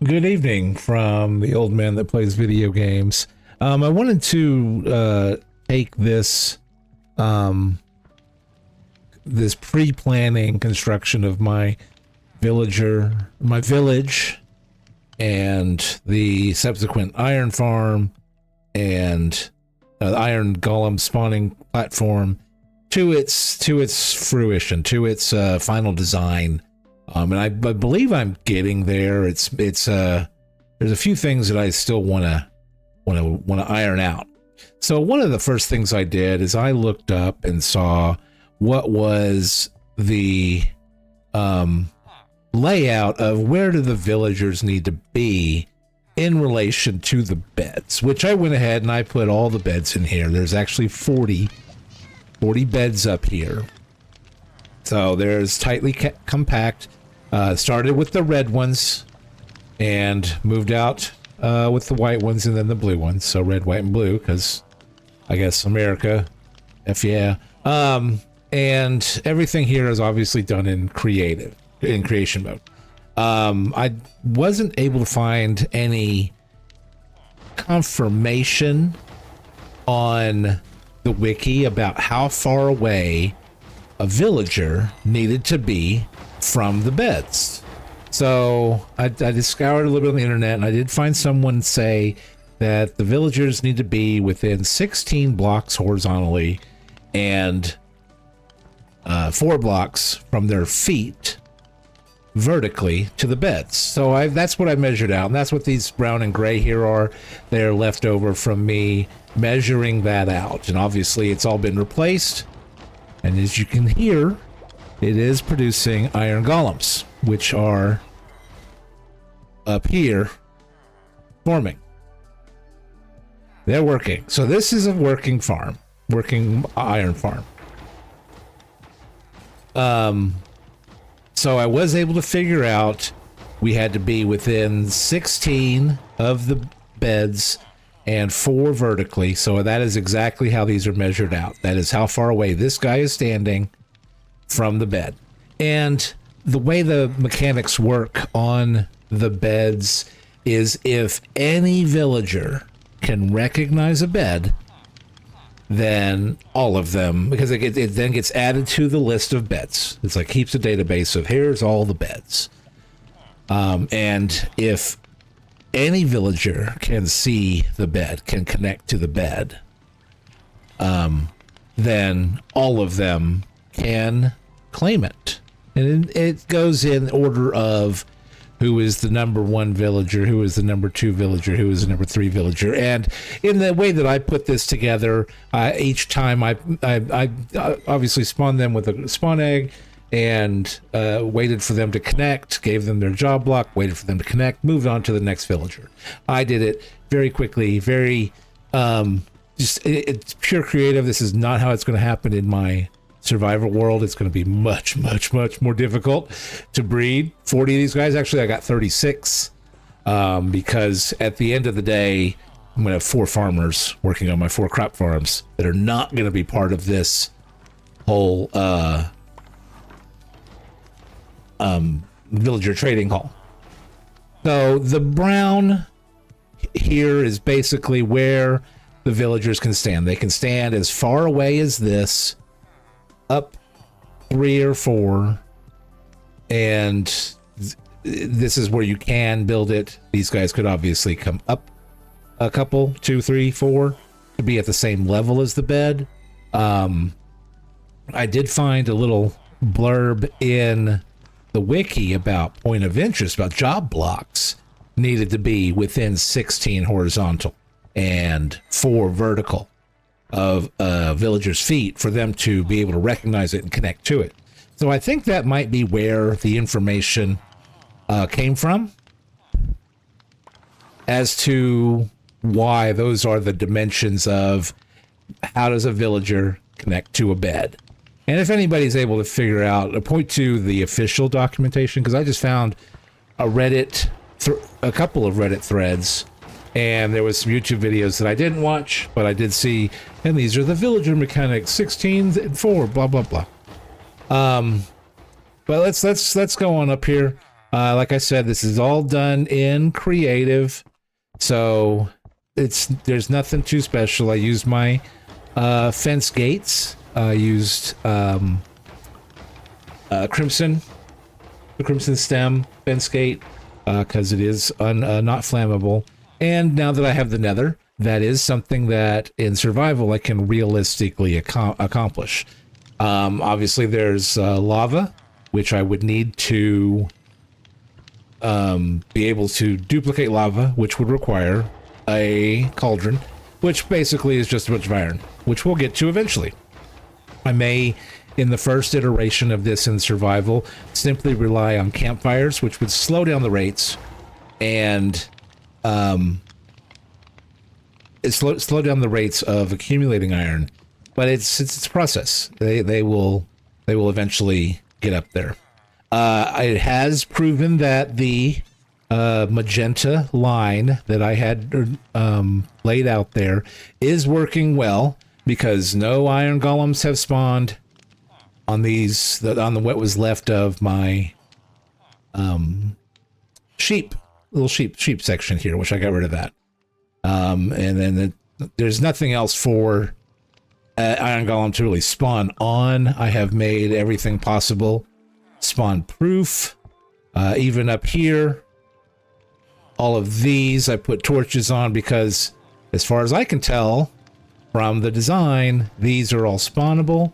Good evening from the old man that plays video games. I wanted to take um, this pre-planning construction of my village, and the subsequent iron farm and iron golem spawning platform to its fruition, to its final design. And I believe I'm getting there. There's a few things that I still want to iron out. So one of the first things I did is I looked up and saw what was the layout of where do the villagers need to be in relation to the beds, which I went ahead and I put all the beds in here. There's actually 40 beds up here. So there's tightly compact. Started with the red ones and moved out with the white ones and then the blue ones. So red, white, and blue, because I guess America, F yeah. And everything here is obviously done in creation mode. I wasn't able to find any confirmation on the wiki about how far away a villager needed to be from the beds. So I just scoured a little bit on the internet, and I did find someone say that the villagers need to be within 16 blocks horizontally and 4 blocks from their feet vertically to the beds. So that's what I measured out, and that's what these brown and gray here are. They're left over from me measuring that out, and obviously it's all been replaced. And as you can hear, it is producing iron golems, which are up here forming. They're working. So this is a working iron farm. So I was able to figure out we had to be within 16 of the beds and 4 vertically. So that is exactly how these are measured out. That is how far away this guy is standing from the bed. And the way the mechanics work on the beds is if any villager can recognize a bed, then all of them, because it then gets added to the list of beds. It's like keeps a database of here's all the beds. And if any villager can see the bed, can connect to the bed, then all of them can claim it. And it goes in order of who is the number 1 villager, who is the number 2 villager, who is the number 3 villager. And in the way that I put this together, each time I obviously spawned them with a spawn egg and waited for them to connect, gave them their job block, waited for them to connect, moved on to the next villager. I did it very quickly, very it's pure creative. This is not how it's going to happen in my survival world. It's going to be much, much, much more difficult to breed 40 of these guys. Actually, I got 36 because at the end of the day, I'm going to have 4 farmers working on my 4 crop farms that are not going to be part of this whole villager trading hall. So the brown here is basically where the villagers can stand. They can stand as far away as this, up 3 or 4, and this is where you can build it. These guys could obviously come up a couple, 2, 3, 4 to be at the same level as the bed. I did find a little blurb in the wiki about point of interest, about job blocks needed to be within 16 horizontal and 4 vertical of villagers' feet for them to be able to recognize it and connect to it. So I think that might be where the information came from as to why those are the dimensions of how does a villager connect to a bed. And if anybody's able to figure out, point to the official documentation, because I just found a couple of Reddit threads, and there was some YouTube videos that I didn't watch, but I did see, and these are the villager mechanics, 16 and 4, blah, blah, blah. But let's go on up here. Like I said, this is all done in creative, so there's nothing too special. I used my fence gates. I used crimson, the crimson stem fence gate, because it is not flammable. And now that I have the nether, that is something that in survival I can realistically accomplish. Obviously, there's lava, which I would need to be able to duplicate lava, which would require a cauldron, which basically is just a bunch of iron, which we'll get to eventually. I may, in the first iteration of this in survival, simply rely on campfires, which would slow down the rates and slow down the rates of accumulating iron. But it's a process. They will eventually get up there. It has proven that the magenta line that I had laid out there is working well, because no iron golems have spawned on what was left of my little sheep section here, which I got rid of that. And then there's nothing else for iron golem to really spawn on. I have made everything possible spawn proof. Even up here, all of these I put torches on because, as far as I can tell from the design, these are all spawnable.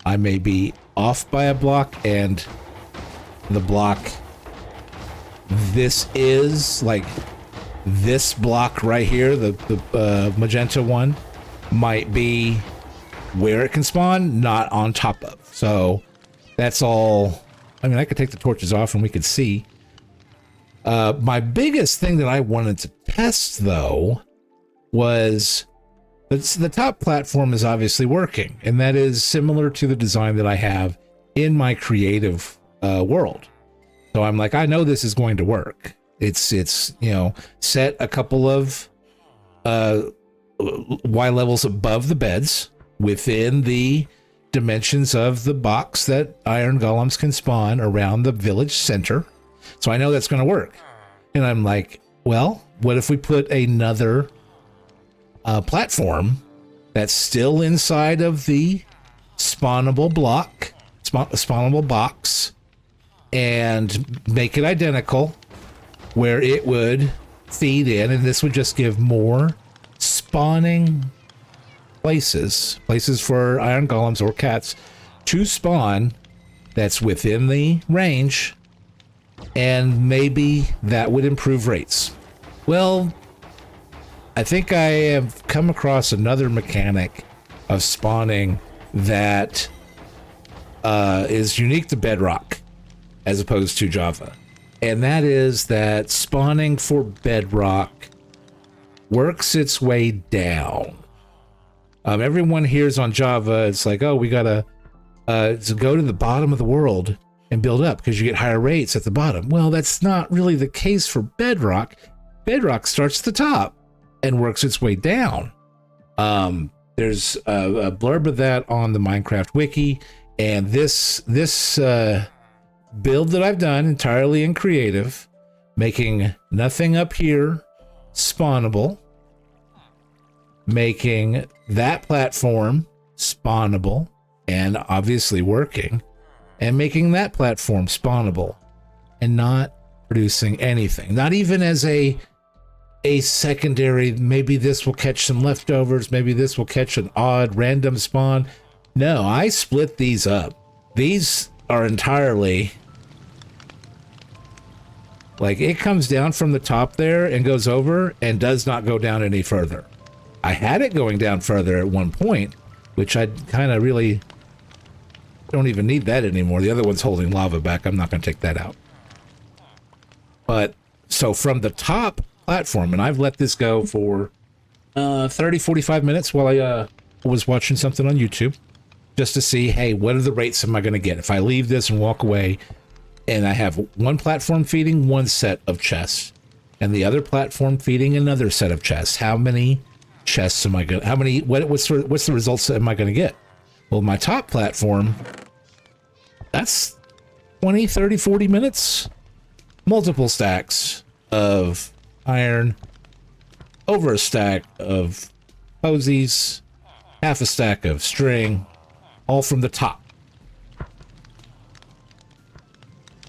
I may be off by a block, and the block this is like this block right here, the magenta one, might be where it can spawn, not on top of. So that's all. I mean, I could take the torches off and we could see. My biggest thing that I wanted to test, though, was the top platform is obviously working, and that is similar to the design that I have in my creative world. So I'm like, I know this is going to work. It's set a couple of Y levels above the beds within the dimensions of the box that iron golems can spawn around the village center. So I know that's going to work. And I'm like, well, what if we put another platform that's still inside of the spawnable spawnable box, and make it identical, where it would feed in, and this would just give more spawning places for iron golems or cats to spawn that's within the range, and maybe that would improve rates. Well, I think I have come across another mechanic of spawning that is unique to Bedrock as opposed to Java. And that is that spawning for Bedrock works its way down. Everyone hears on Java, it's like, oh, we gotta go to the bottom of the world and build up because you get higher rates at the bottom. Well, that's not really the case for Bedrock. Bedrock starts at the top and works its way down. There's a blurb of that on the Minecraft wiki, and this build that I've done entirely in creative, making nothing up here spawnable, making that platform spawnable and obviously working, and making that platform spawnable and not producing anything, not even as a secondary. Maybe this will catch some leftovers, maybe this will catch an odd random spawn. No, I split these up. These are entirely like, it comes down from the top there and goes over and does not go down any further. I had it going down further at one point, which I kind of really don't even need that anymore. The other one's holding lava back. I'm not going to take that out. But so from the top platform, and I've let this go for 30-45 minutes while I was watching something on YouTube, just to see, hey, what are the rates am I going to get if I leave this and walk away, and I have one platform feeding one set of chests and the other platform feeding another set of chests? How many chests am I going to, what's the results am I going to get? Well, my top platform, that's 20, 30, 40 minutes multiple stacks of iron, over a stack of posies, half a stack of string, all from the top.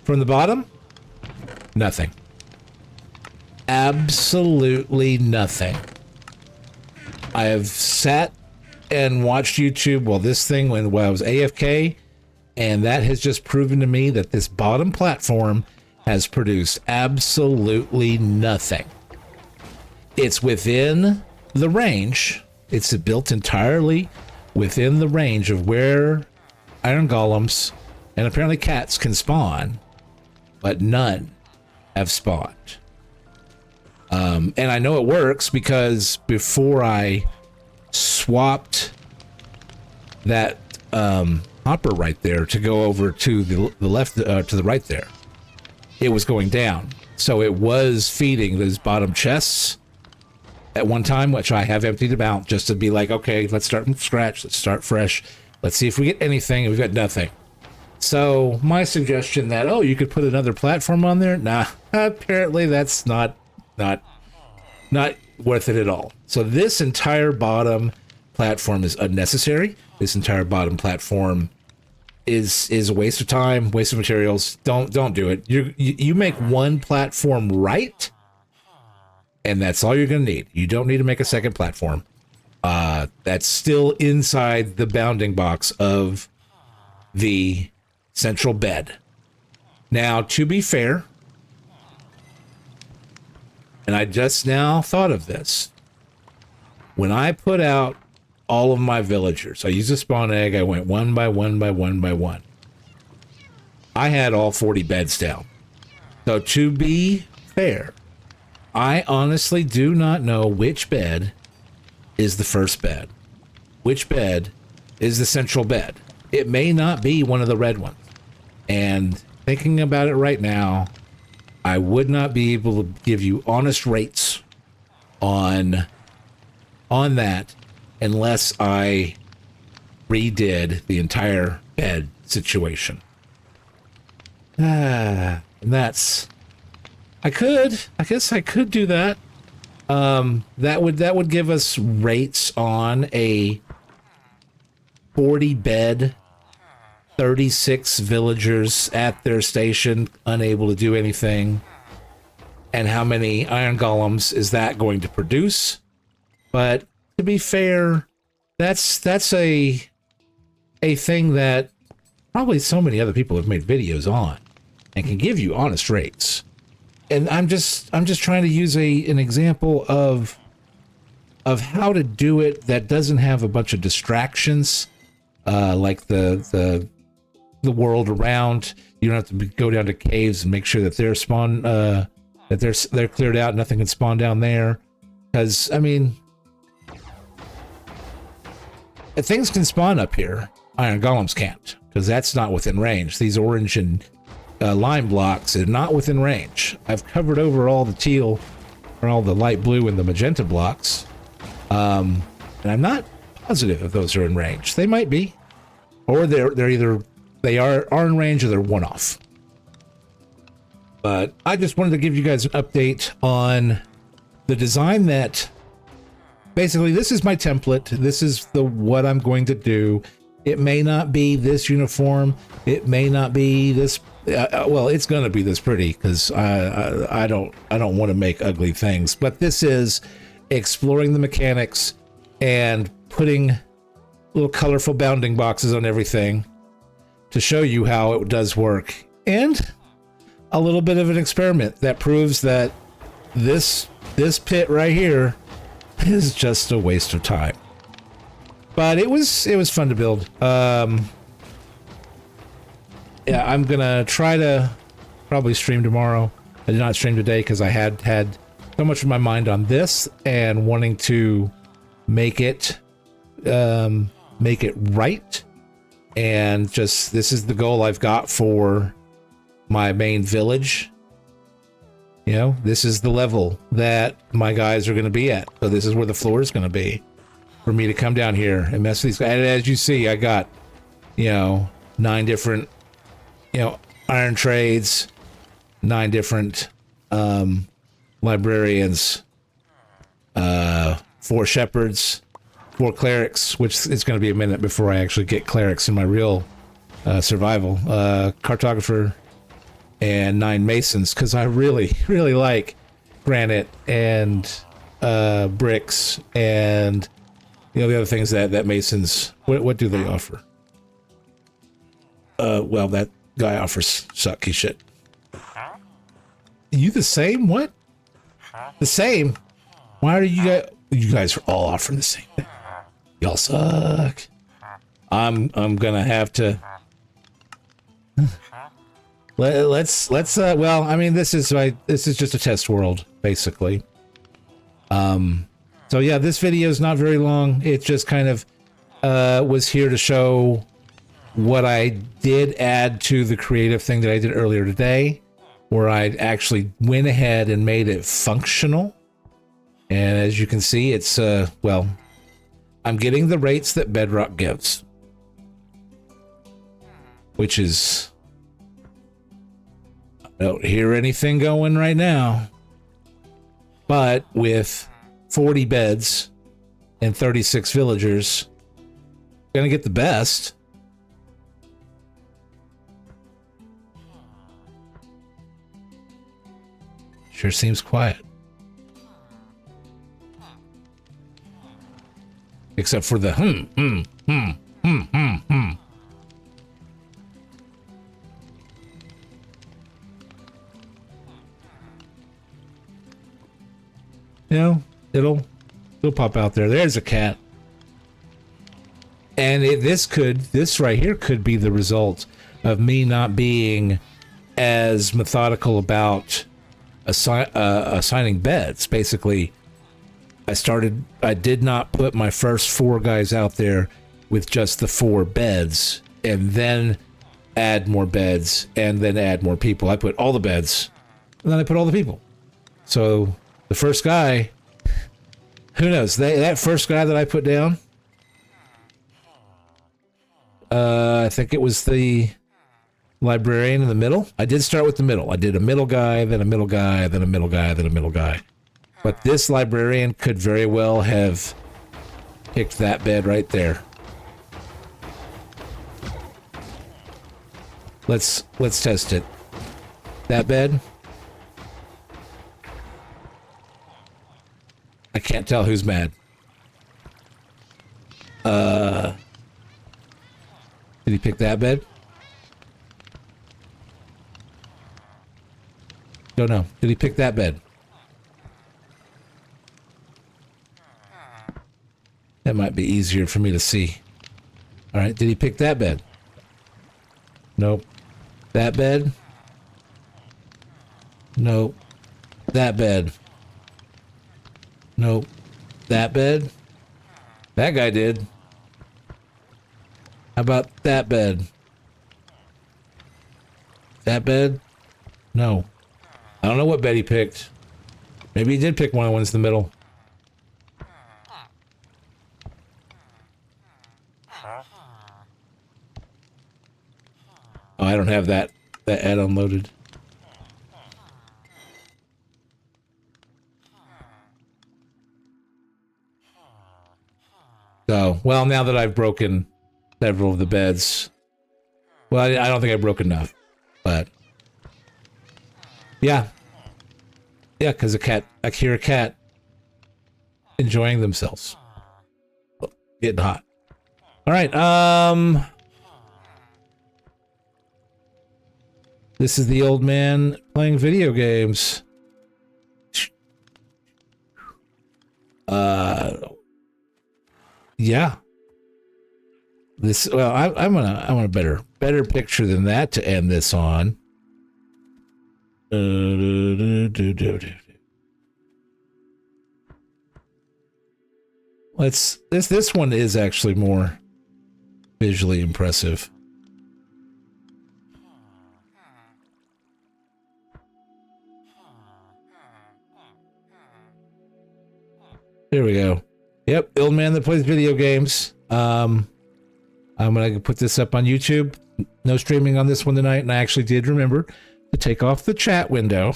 From the bottom, nothing. Absolutely nothing. I have sat and watched YouTube while I was AFK, and that has just proven to me that this bottom platform has produced absolutely nothing. It's within the range. It's built entirely within the range of where iron golems and apparently cats can spawn, but none have spawned. And I know it works because before I swapped that hopper right there to go over to the left, to the right there, it was going down. So it was feeding those bottom chests at one time, which I have emptied them out just to be like, okay, let's start from scratch. Let's start fresh. Let's see if we get anything. And we've got nothing. So my suggestion that, you could put another platform on there. Nah, apparently that's not worth it at all. So this entire bottom platform is unnecessary. This entire bottom platform is a waste of time, waste of materials. Don't do it. You make one platform right, and that's all you're going to need. You don't need to make a second platform. That's still inside the bounding box of the central bed. Now, to be fair, and I just now thought of this, when I put out all of my villagers, I used a spawn egg, I went one by one by one by one. I had all 40 beds down. So to be fair, I honestly do not know which bed is the first bed. Which bed is the central bed? It may not be one of the red ones. And thinking about it right now, I would not be able to give you honest rates on that unless I redid the entire bed situation. And that's, I guess I could do that. That would give us rates on a 40 bed, 36 villagers at their station, unable to do anything. And how many iron golems is that going to produce? But to be fair, that's a thing that probably so many other people have made videos on and can give you honest rates. And I'm just trying to use an example of how to do it that doesn't have a bunch of distractions, like the world around. You don't have to go down to caves and make sure that they're they're cleared out. Nothing can spawn down there, because I mean, things can spawn up here. Iron golems can't, because that's not within range. These orange and lime blocks are not within range. I've covered over all the teal, or all the light blue and the magenta blocks, and I'm not positive if those are in range. They might be, or they're either they are in range or they're one-off. But I just wanted to give you guys an update on the design. That basically, this is my template. This is what I'm going to do. It may not be this uniform. It may not be this. Well, it's going to be this pretty, because I don't want to make ugly things. But this is exploring the mechanics and putting little colorful bounding boxes on everything to show you how it does work, and a little bit of an experiment that proves that this pit right here is just a waste of time. But it was fun to build. Yeah, I'm gonna try to probably stream tomorrow. I did not stream today because I had so much of my mind on this and wanting to make it right. And just, this is the goal I've got for my main village. You know, this is the level that my guys are going to be at. So this is where the floor is going to be for me to come down here and mess with these guys. And as you see, I got, 9 different, iron trades, 9 different librarians, 4 shepherds, 4 clerics, which is going to be a minute before I actually get clerics in my real survival, cartographer, and 9 masons, because I really, really like granite and bricks and the other things that masons. What do they offer? Well, that guy offers sucky shit. You the same? What? The same? Why are you guys? You guys are all offering the same thing. Y'all suck. I'm gonna have to. Let's well, I mean, this is just a test world, basically. So yeah, this video is not very long. It just kind of was here to show what I did add to the creative thing that I did earlier today, where I actually went ahead and made it functional. And as you can see, it's well, I'm getting the rates that Bedrock gives, which is, I don't hear anything going right now, but with 40 beds and 36 villagers, gonna get the best. Sure seems quiet. Except for the You know, it'll pop out there. There's a cat. And this right here could be the result of me not being as methodical about assigning beds. Basically, I did not put my first 4 guys out there with just the 4 beds and then add more beds and then add more people. I put all the beds and then I put all the people. So the first guy, who knows, that first guy that I put down, I think it was the librarian in the middle. I did start with the middle. I did a middle guy, then a middle guy, then a middle guy, then a middle guy. But this librarian could very well have picked that bed right there. Let's test it. That bed? I can't tell who's mad. Did he pick that bed? Don't know. Did he pick that bed? That might be easier for me to see. All right. Did he pick that bed? Nope. That bed? Nope. That bed? Nope. That bed? That guy did. How about that bed? That bed? No. I don't know what bed he picked. Maybe he did pick one of the ones in the middle. Oh, I don't have that ad unloaded. So, well, now that I've broken several of the beds, well, I don't think I broke enough, but yeah, because I hear a cat enjoying themselves, getting hot. All right, this is the old man playing video games. Yeah. This, well, I want a better picture than that to end this on. This one is actually more visually impressive. There we go. Yep, the old man that plays video games. I'm gonna put this up on YouTube. No streaming on this one tonight, and I actually did remember to take off the chat window,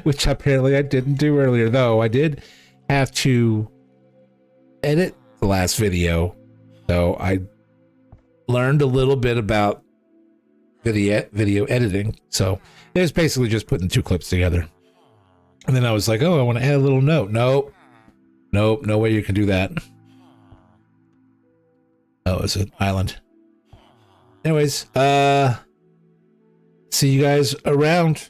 which apparently I didn't do earlier, though I did have to edit the last video. So I learned a little bit about video editing. So it was basically just putting two clips together. And then I was like, oh, I want to add a little note. Nope, no way you can do that. Oh, it's an island. Anyways, see you guys around.